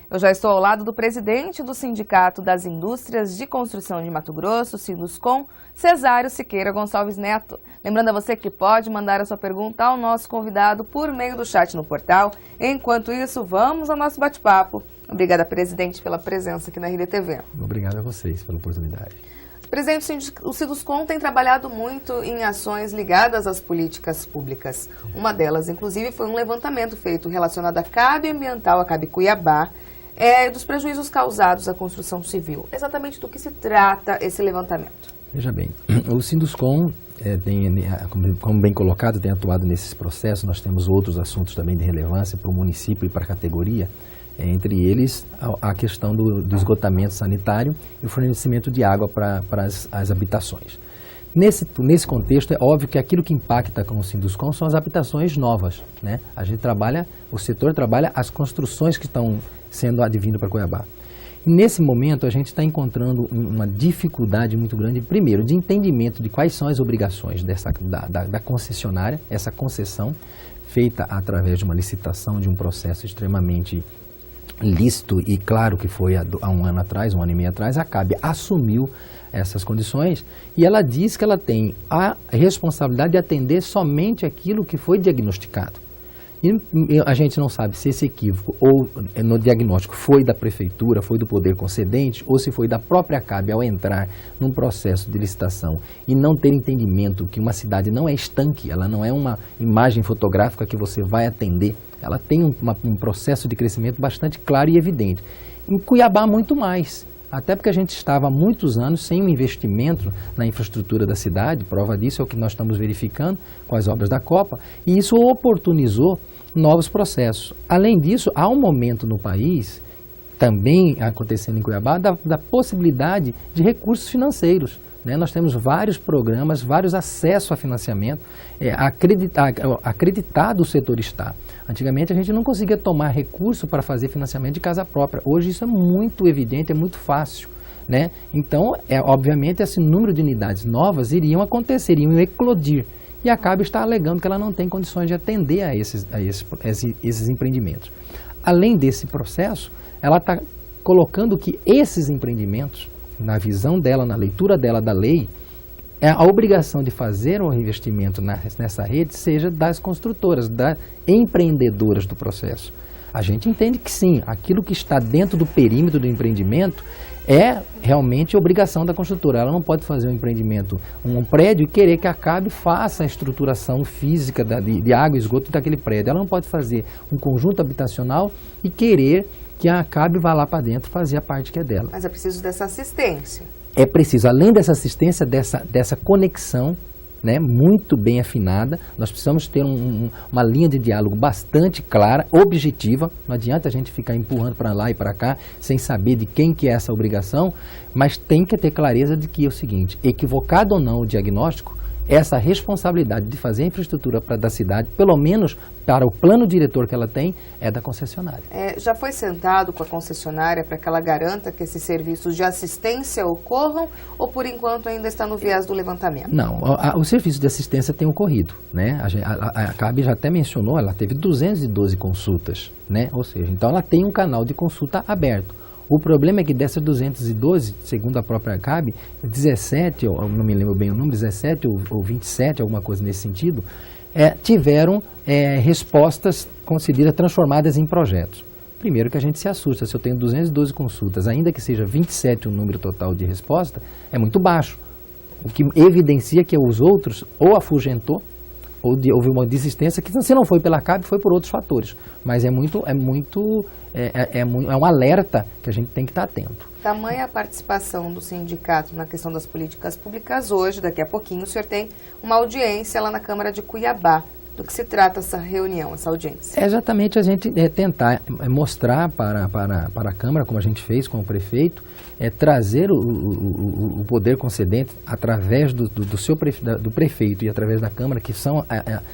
Eu já estou ao lado do presidente do Sindicato das Indústrias de Construção de Mato Grosso, Sinduscon, Cesário Siqueira Gonçalves Neto. Lembrando a você que pode mandar a sua pergunta ao nosso convidado por meio do chat no portal. Enquanto isso, vamos ao nosso bate-papo. Obrigada, presidente, pela presença aqui na RDTV. Obrigado a vocês pela oportunidade. Presidente, o Sinduscon tem trabalhado muito em ações ligadas às políticas públicas. Uma delas, inclusive, foi um levantamento feito relacionado à CAB Ambiental, a CAB Cuiabá, dos prejuízos causados à construção civil. Exatamente do que se trata esse levantamento? Veja bem, o Sinduscon, como bem colocado, tem atuado nesses processos. Nós temos outros assuntos também de relevância para o município e para a categoria, entre eles a questão do esgotamento sanitário e o fornecimento de água para as habitações. Nesse contexto, é óbvio que aquilo que impacta com o Sinduscon são as habitações novas, né? O setor trabalha as construções que estão sendo advindo para Cuiabá. E nesse momento, a gente está encontrando uma dificuldade muito grande, primeiro, de entendimento de quais são as obrigações da concessionária, essa concessão feita através de uma licitação, de um processo extremamente lícito e claro que foi há um ano e meio atrás, a CAB assumiu essas condições e ela diz que ela tem a responsabilidade de atender somente aquilo que foi diagnosticado. E a gente não sabe se esse equívoco ou no diagnóstico foi da prefeitura, foi do poder concedente ou se foi da própria CAB ao entrar num processo de licitação e não ter entendimento que uma cidade não é estanque, ela não é uma imagem fotográfica que você vai atender, ela tem um processo de crescimento bastante claro e evidente. Em Cuiabá, muito mais. Até porque a gente estava há muitos anos sem um investimento na infraestrutura da cidade, prova disso é o que nós estamos verificando com as obras da Copa, e isso oportunizou novos processos. Além disso, há um momento no país, também acontecendo em Cuiabá, da possibilidade de recursos financeiros. Nós temos vários programas, vários acessos a financiamento, acreditado o setor está. Antigamente a gente não conseguia tomar recurso para fazer financiamento de casa própria. Hoje isso é muito evidente, é muito fácil, né? Então, obviamente, esse número de unidades novas iriam acontecer, iriam eclodir. E a CAB está alegando que ela não tem condições de atender a esses empreendimentos. Além desse processo, ela está colocando que esses empreendimentos, na visão dela, na leitura dela da lei, a obrigação de fazer o investimento nessa rede seja das construtoras, das empreendedoras do processo. A gente entende que sim, aquilo que está dentro do perímetro do empreendimento é realmente obrigação da construtora. Ela não pode fazer um empreendimento, um prédio e querer que a CAB faça a estruturação física de água e esgoto daquele prédio. Ela não pode fazer um conjunto habitacional e querer que a CAB vá lá para dentro fazer a parte que é dela. Mas é preciso dessa assistência. É preciso, além dessa assistência, dessa conexão, né, muito bem afinada, nós precisamos ter uma linha de diálogo bastante clara, objetiva. Não adianta a gente ficar empurrando para lá e para cá, sem saber de quem que é essa obrigação, mas tem que ter clareza de que é o seguinte, equivocado ou não o diagnóstico, essa responsabilidade de fazer a infraestrutura da cidade, pelo menos para o plano diretor que ela tem, é da concessionária. Já foi sentado com a concessionária para que ela garanta que esses serviços de assistência ocorram ou por enquanto ainda está no viés do levantamento? Não, o serviço de assistência tem ocorrido, né? A CAB já até mencionou, ela teve 212 consultas, né? Ou seja, então ela tem um canal de consulta aberto. O problema é que dessas 212, segundo a própria CAB, 17, eu não me lembro bem o número, 17 ou 27, alguma coisa nesse sentido, tiveram respostas concedidas, transformadas em projetos. Primeiro que a gente se assusta, se eu tenho 212 consultas, ainda que seja 27 o número total de resposta, é muito baixo. O que evidencia que os outros ou afugentou, ou houve uma desistência, que se não foi pela CAB, foi por outros fatores. Mas é um alerta que a gente tem que estar atento. Tamanha a participação do sindicato na questão das políticas públicas hoje, daqui a pouquinho, o senhor tem uma audiência lá na Câmara de Cuiabá. Do que se trata essa reunião, essa audiência? É exatamente a gente tentar mostrar para a Câmara, como a gente fez com o prefeito, trazer o poder concedente através do prefeito e através da Câmara, que são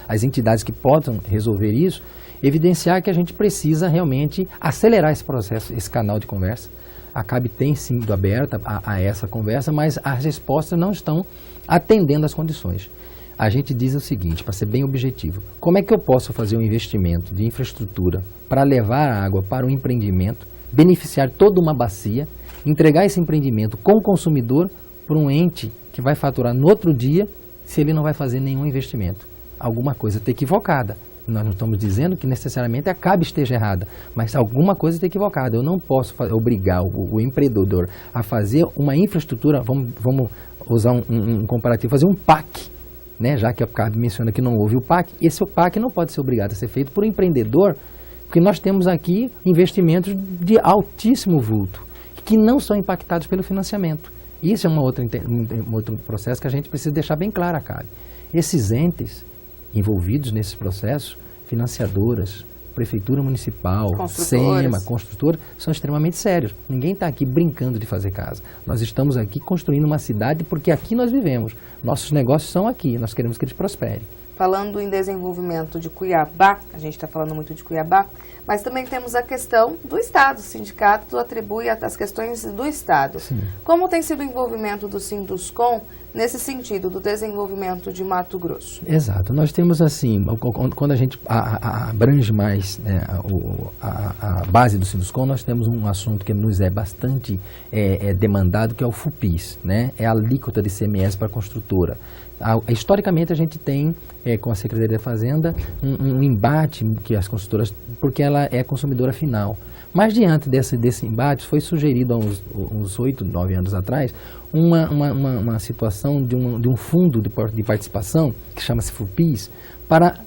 as entidades que possam resolver isso, evidenciar que a gente precisa realmente acelerar esse processo, esse canal de conversa. A CAB tem sido aberta a essa conversa, mas as respostas não estão atendendo às condições. A gente diz o seguinte, para ser bem objetivo, como é que eu posso fazer um investimento de infraestrutura para levar a água para um empreendimento beneficiar toda uma bacia, entregar esse empreendimento com o consumidor para um ente que vai faturar no outro dia se ele não vai fazer nenhum investimento. Alguma coisa está equivocada. Nós não estamos dizendo que necessariamente a CAB esteja errada, mas alguma coisa está equivocada. Eu não posso obrigar o empreendedor a fazer uma infraestrutura, vamos usar um comparativo, fazer um PAC, né? Já que a CAB menciona que não houve o PAC, esse PAC não pode ser obrigado a ser feito por um empreendedor, porque nós temos aqui investimentos de altíssimo vulto, que não são impactados pelo financiamento. Isso é um outro processo que a gente precisa deixar bem claro a CAB. Esses entes envolvidos nesse processo, financiadoras, prefeitura municipal, SEMA, construtora, são extremamente sérios. Ninguém está aqui brincando de fazer casa. Nós estamos aqui construindo uma cidade porque aqui nós vivemos. Nossos negócios são aqui, nós queremos que eles prosperem. Falando em desenvolvimento de Cuiabá, a gente está falando muito de Cuiabá, mas também temos a questão do Estado. O sindicato atribui as questões do Estado. Sim. Como tem sido o envolvimento do Sinduscom nesse sentido, do desenvolvimento de Mato Grosso? Exato. Nós temos assim, quando a gente abrange mais, né, a base do Sinduscom, nós temos um assunto que nos é bastante demandado, que é o FUPIS, né? É a alíquota de ICMS para a construtora. Historicamente a gente tem, com a Secretaria da Fazenda, um embate que as construtoras, porque ela é consumidora final. Mas diante desse embate, foi sugerido há uns 8, 9 anos atrás, uma situação de um fundo de participação, que chama-se FUPIS, para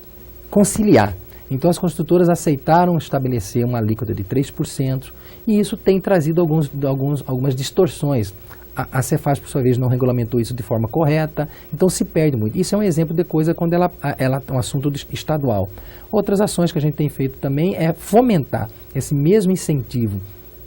conciliar. Então as construtoras aceitaram estabelecer uma alíquota de 3%, e isso tem trazido algumas distorções. A Cefaz, por sua vez, não regulamentou isso de forma correta, então se perde muito. Isso é um exemplo de coisa quando ela é um assunto estadual. Outras ações que a gente tem feito também é fomentar esse mesmo incentivo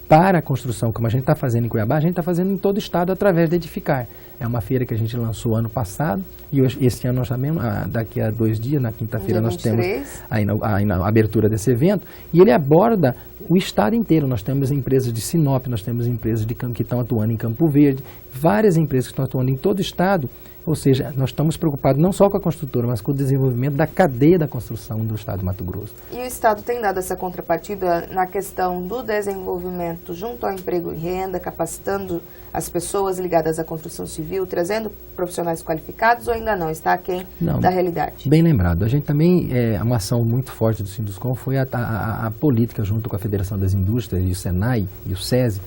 para a construção, como a gente está fazendo em Cuiabá, a gente está fazendo em todo o estado através de Edificar. É uma feira que a gente lançou ano passado e este ano nós sabemos, daqui a 2 dias, na quinta-feira, nós temos a abertura desse evento, e ele aborda o estado inteiro. Nós temos empresas de Sinop, nós temos empresas que estão atuando em Campo Verde, várias empresas que estão atuando em todo o estado. Ou seja, nós estamos preocupados não só com a construtora, mas com o desenvolvimento da cadeia da construção do estado de Mato Grosso. E o Estado tem dado essa contrapartida na questão do desenvolvimento junto ao emprego e renda, capacitando as pessoas ligadas à construção civil, trazendo profissionais qualificados, ou ainda não? Está aquém da realidade? Bem lembrado. A gente também, uma ação muito forte do Sinduscom foi a política junto com a Federação das Indústrias e o Senai e o SESI,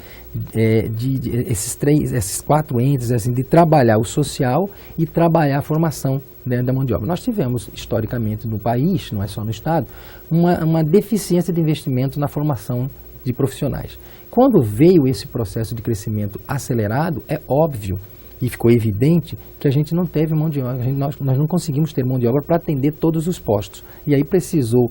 esses 4 entes, assim, de trabalhar o social e trabalhar a formação, né, da mão de obra. Nós tivemos, historicamente, no país, não é só no Estado, uma deficiência de investimento na formação de profissionais. Quando veio esse processo de crescimento acelerado, é óbvio e ficou evidente que a gente não teve mão de obra, nós não conseguimos ter mão de obra para atender todos os postos. E aí precisou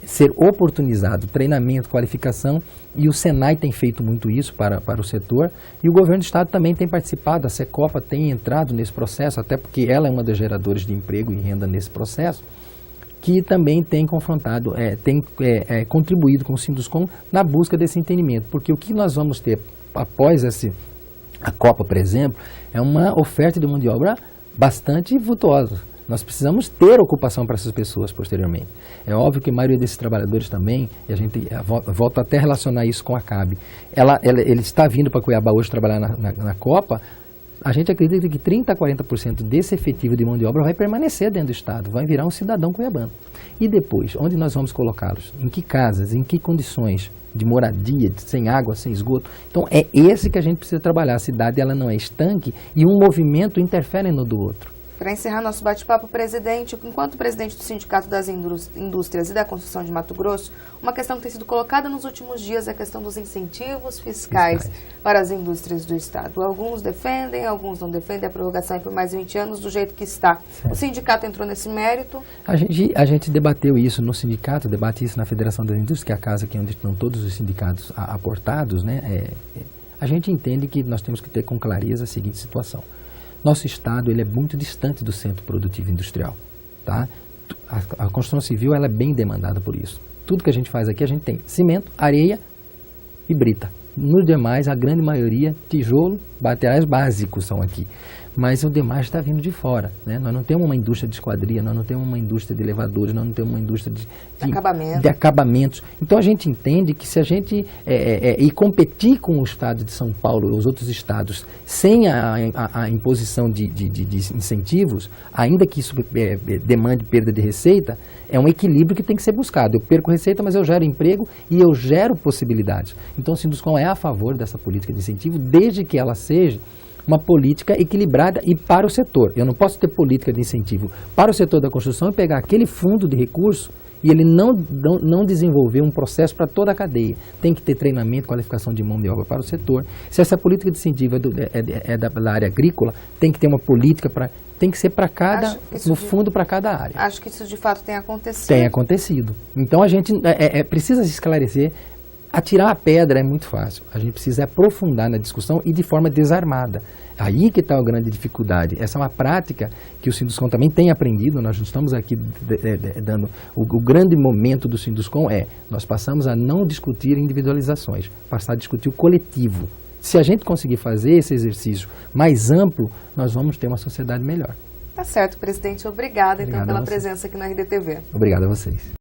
ser oportunizado, treinamento, qualificação, e o Senai tem feito muito isso para o setor, e o governo do estado também tem participado, a Secopa tem entrado nesse processo, até porque ela é uma das geradoras de emprego e renda nesse processo, que também tem confrontado, tem contribuído com o Sinduscom na busca desse entendimento, porque o que nós vamos ter após a Copa, por exemplo, é uma oferta de mão de obra bastante vultuosa. Nós precisamos ter ocupação para essas pessoas posteriormente. É óbvio que a maioria desses trabalhadores também, e a gente volta até a relacionar isso com a CAB, ele está vindo para Cuiabá hoje trabalhar na Copa. A gente acredita que 30% a 40% desse efetivo de mão de obra vai permanecer dentro do estado, vai virar um cidadão cuiabano. E depois, onde nós vamos colocá-los? Em que casas, em que condições de moradia, sem água, sem esgoto? Então é esse que a gente precisa trabalhar. A cidade, ela não é estanque e um movimento interfere no do outro. Para encerrar nosso bate-papo, presidente, enquanto presidente do Sindicato das Indústrias e da Construção de Mato Grosso, uma questão que tem sido colocada nos últimos dias é a questão dos incentivos fiscais para as indústrias do estado. Alguns defendem, alguns não defendem a prorrogação por mais 20 anos do jeito que está. Certo. O sindicato entrou nesse mérito? A gente debateu isso no sindicato, debate isso na Federação das Indústrias, que é a casa onde estão todos os sindicatos aportados, né? A gente entende que nós temos que ter com clareza a seguinte situação. Nosso estado, ele é muito distante do centro produtivo industrial, tá? A construção civil, ela é bem demandada por isso. Tudo que a gente faz aqui, a gente tem cimento, areia e brita. No demais, a grande maioria, tijolo, materiais básicos são aqui. mas o demais está vindo de fora, né? Nós não temos uma indústria de esquadria, nós não temos uma indústria de elevadores, nós não temos uma indústria de acabamentos. Então a gente entende que se a gente ir competir com o estado de São Paulo e os outros estados sem a imposição de incentivos, ainda que isso demande perda de receita, é um equilíbrio que tem que ser buscado. Eu perco receita, mas eu gero emprego e eu gero possibilidades. Então o Sinduscom é a favor dessa política de incentivo, desde que ela seja uma política equilibrada e para o setor. Eu não posso ter política de incentivo para o setor da construção e pegar aquele fundo de recurso e ele não desenvolver um processo para toda a cadeia. Tem que ter treinamento, qualificação de mão de obra para o setor. Se essa política de incentivo da área agrícola, tem que ter uma política para... Tem que ser para cada, no fundo, para cada área. Acho que isso de fato tem acontecido. Tem acontecido. Então a gente precisa se esclarecer. Atirar a pedra é muito fácil. A gente precisa aprofundar na discussão e de forma desarmada. Aí que está a grande dificuldade. Essa é uma prática que o Sinduscom também tem aprendido. Nós estamos aqui dando... O grande momento do Sinduscom nós passamos a não discutir individualizações, passar a discutir o coletivo. Se a gente conseguir fazer esse exercício mais amplo, nós vamos ter uma sociedade melhor. Tá certo, presidente. Obrigada então pela presença aqui na RDTV. Obrigado a vocês.